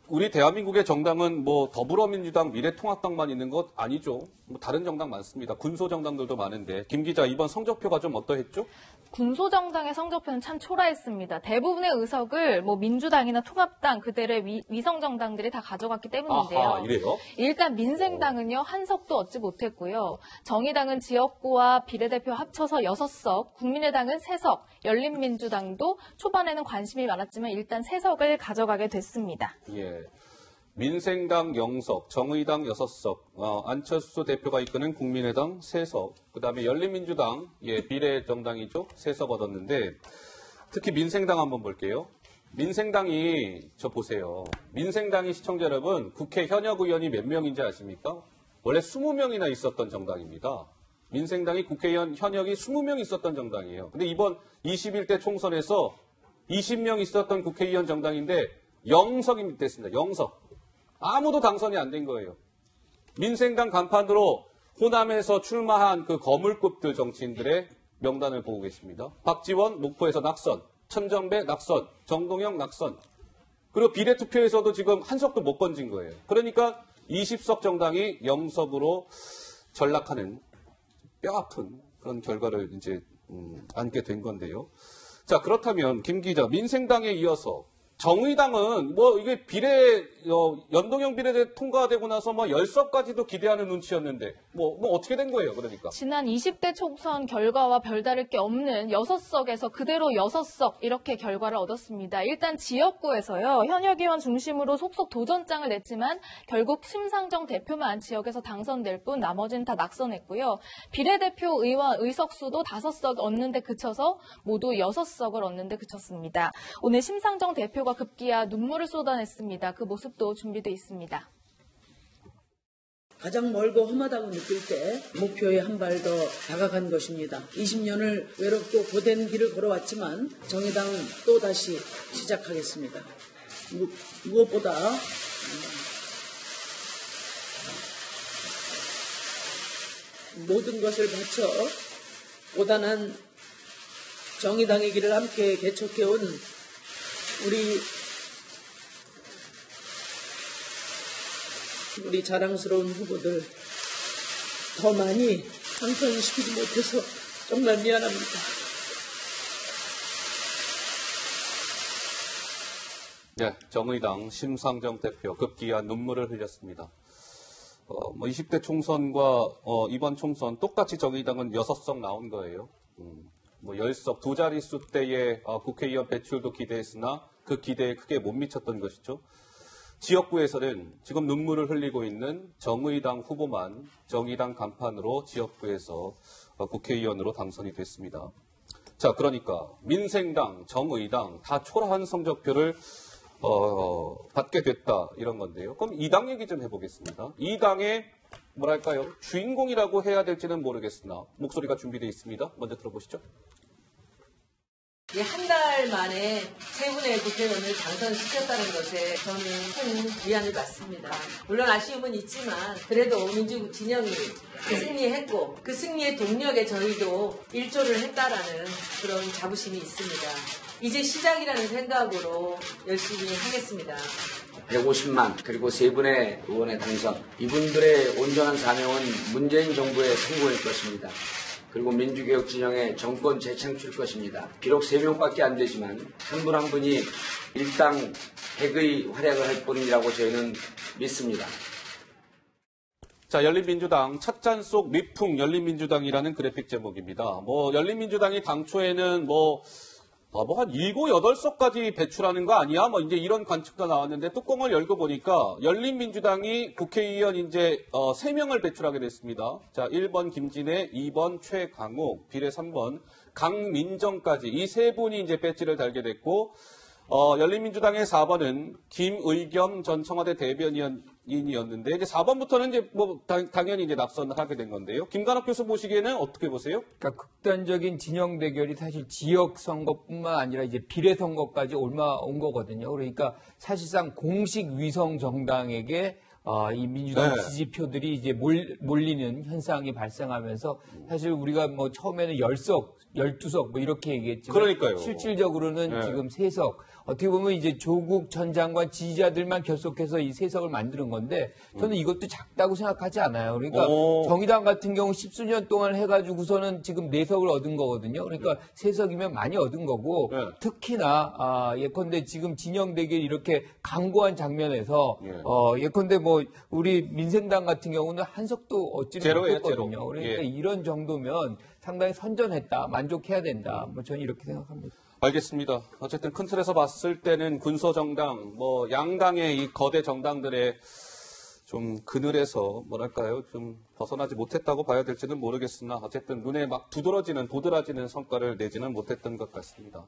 우리 대한민국의 정당은 뭐 더불어민주당, 미래통합당만 있는 것 아니죠. 뭐 다른 정당 많습니다. 군소정당들도 많은데. 김 기자, 이번 성적표가 좀 어떠했죠? 군소정당의 성적표는 참 초라했습니다. 대부분의 의석을 뭐 민주당이나 통합당 그들의 위성정당들이 다 가져갔기 때문인데요. 아하, 이래요? 일단 민생당은요, 한 석도 얻지 못했고요. 정의당은 지역구와 비례대표 합쳐서 6석, 국민의당은 3석, 열린민주당도 초반에는 관심이 많았지만 일단 3석을 가져가게 됐습니다. 예. 민생당 0석, 정의당 6석, 안철수 대표가 이끄는 국민의당 3석, 그다음에 열린민주당, 비례정당이죠. 3석 얻었는데, 특히 민생당 한번 볼게요. 민생당이, 저 보세요. 민생당이 시청자 여러분, 국회 현역 의원이 몇 명인지 아십니까? 원래 20명이나 있었던 정당입니다. 민생당이 국회의원 현역이 20명 있었던 정당이에요. 근데 이번 21대 총선에서 20명 있었던 국회의원 정당인데 0석이 됐습니다. 0석. 아무도 당선이 안 된 거예요. 민생당 간판으로 호남에서 출마한 그 거물급들 정치인들의 명단을 보고 계십니다. 박지원 목포에서 낙선, 천정배 낙선, 정동영 낙선. 그리고 비례투표에서도 지금 한 석도 못 건진 거예요. 그러니까 20석 정당이 0석으로 전락하는 뼈아픈 그런 결과를 이제 안게 된 건데요. 자, 그렇다면 김 기자, 민생당에 이어서 정의당은 뭐 이게 연동형 비례대 통과되고 나서 뭐 10석까지도 기대하는 눈치였는데 뭐 어떻게 된 거예요, 그러니까? 지난 20대 총선 결과와 별다를 게 없는 6석에서 그대로 6석 이렇게 결과를 얻었습니다. 일단 지역구에서요, 현역 의원 중심으로 속속 도전장을 냈지만 결국 심상정 대표만 지역에서 당선될 뿐 나머지는 다 낙선했고요. 비례대표 의원 의석수도 5석 얻는데 그쳐서 모두 6석을 얻는데 그쳤습니다. 오늘 심상정 대표가 급기야 눈물을 쏟아냈습니다. 그 모습도 준비되어 있습니다. 가장 멀고 험하다고 느낄 때 목표에 한 발 더 다가간 것입니다. 20년을 외롭고 고된 길을 걸어왔지만 정의당은 또다시 시작하겠습니다. 무엇보다 모든 것을 바쳐 고단한 정의당의 길을 함께 개척해온 우리 자랑스러운 후보들 더 많이 당선시키지 못해서 정말 미안합니다. 네, 정의당 심상정 대표 급기야 눈물을 흘렸습니다. 20대 총선과 이번 총선 똑같이 정의당은 6석 나온 거예요. 10석 두 자릿수 때의 국회의원 배출도 기대했으나 그 기대에 크게 못 미쳤던 것이죠. 지역구에서는 지금 눈물을 흘리고 있는 정의당 후보만 정의당 간판으로 지역구에서 국회의원으로 당선이 됐습니다. 자, 그러니까 민생당, 정의당 다 초라한 성적표를 받게 됐다 이런 건데요. 그럼 이 당 얘기 좀 해보겠습니다. 이 당의 뭐랄까요, 주인공이라고 해야 될지는 모르겠으나 목소리가 준비되어 있습니다. 먼저 들어보시죠. 한 달 만에 세 분의 국회의원을 당선시켰다는 것에 저는 큰 위안을 받습니다. 물론 아쉬움은 있지만 그래도 민주 진영이 승리했고 그 승리의 동력에 저희도 일조를 했다라는 그런 자부심이 있습니다. 이제 시작이라는 생각으로 열심히 하겠습니다. 150만 그리고 세 분의 의원의 당선, 이분들의 온전한 사명은 문재인 정부의 성공일 것입니다. 그리고 민주개혁 진영의 정권 재창출일 것입니다. 비록 3명밖에 안 되지만 한 분 한 분이 일당 100의 활약을 할 뿐이라고 저희는 믿습니다. 자, 열린민주당 찻잔 속 미풍 열린민주당이라는 그래픽 제목입니다. 열린민주당이 당초에는 한 7, 8석까지 배출하는 거 아니야? 이제 이런 관측도 나왔는데 뚜껑을 열고 보니까 열린민주당이 국회의원 이제 3명을 배출하게 됐습니다. 자, 1번 김진애, 2번 최강욱, 비례 3번 강민정까지 이 세 분이 이제 배지를 달게 됐고, 열린민주당의 4번은 김의겸 전 청와대 대변인이었는데 이제 4번부터는 이제 당연히 이제 낙선을 하게 된 건데요. 김관옥 교수 보시기에는 어떻게 보세요? 그러니까 극단적인 진영 대결이 사실 지역 선거뿐만 아니라 이제 비례 선거까지 온 거거든요. 그러니까 사실상 공식 위성 정당에게 이 민주당 지지표들이 이제 몰리는 현상이 발생하면서 사실 우리가 처음에는 10석, 12석 이렇게 얘기했지만 그러니까요. 실질적으로는 지금 3석. 어떻게 보면 이제 조국 전 장관 지지자들만 결속해서 이 세석을 만드는 건데 저는 이것도 작다고 생각하지 않아요. 그러니까 정의당 같은 경우 10수년 동안 해가지고서는 지금 4석을 얻은 거거든요. 그러니까 3석이면 많이 얻은 거고 네. 특히나 예컨대 지금 진영 대결 이렇게 강고한 장면에서 예. 예컨대 뭐 우리 민생당 같은 경우는 한 석도 얻지를 제로예요, 못했거든요. 제로. 그러니까 예. 이런 정도면 상당히 선전했다, 만족해야 된다. 뭐 저는 이렇게 생각합니다. 알겠습니다. 어쨌든 큰 틀에서 봤을 때는 군소정당, 뭐 양당의 이 거대 정당들의 좀 그늘에서 뭐랄까요, 좀 벗어나지 못했다고 봐야 될지는 모르겠으나 어쨌든 눈에 막 도드라지는 성과를 내지는 못했던 것 같습니다.